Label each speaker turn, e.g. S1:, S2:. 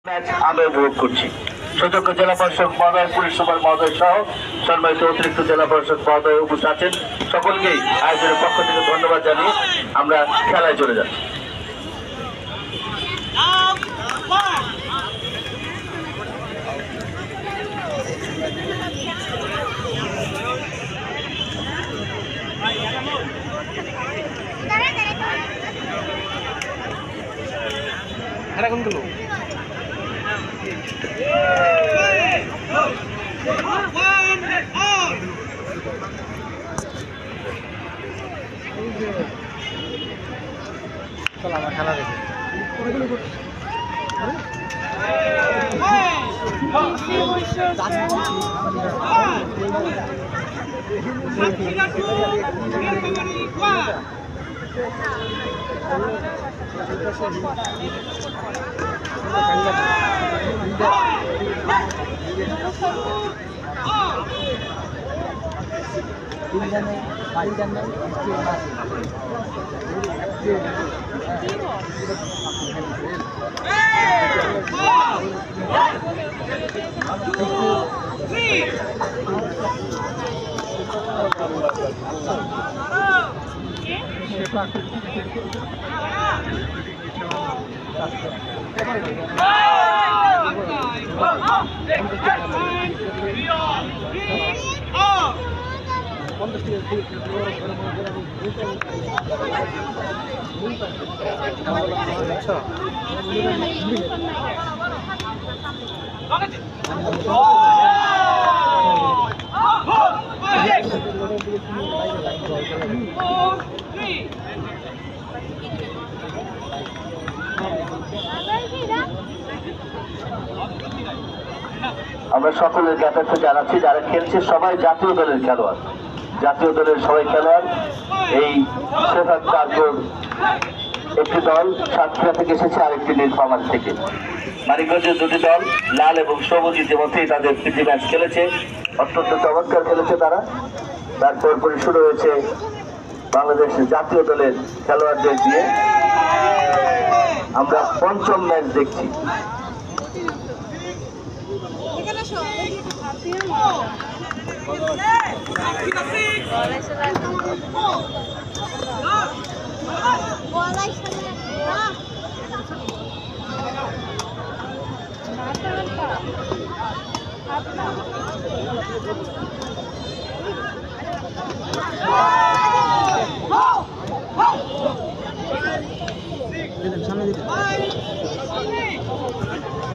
S1: Match আমরা উপভোগ করছি। সুযোগ্য জেলা পরিষদ মহোদয়, পুলিশ সুপার মহোদয় সহ সম্মানিত অতিরিক্ত জেলা পরিষদ মহোদয় উপস্থিত আছেন। সকলকেই আয়োজনের পক্ষ থেকে ধন্যবাদ জানিয়ে আমরা খেলায় চলে যাচ্ছি।
S2: কোনগুলো চলো আমরা খেলা দেখি।
S1: আমরা সকলের কাছে জানাচ্ছি, যারা খেলছে সবাই জাতীয় দলের খেলোয়াড়। জাতীয় দলের সবাই খেলোয়াড়। এই সেফাক কার্যর একটি দল সাতক্ষীরা থেকে এসেছে, আরেকটি নীলফামারী থেকে। মানিকগঞ্জের দুটি দল লাল এবং সবুজ ইতিমধ্যেই তাদের প্রীতি ম্যাচ খেলেছে, অত্যন্ত চমৎকার খেলেছে তারা। তারপর পরে শুরু হয়েছে বাংলাদেশ জাতীয় দলের খেলোয়াড়দের দিয়ে। আমরা পঞ্চম ম্যাচ দেখছি।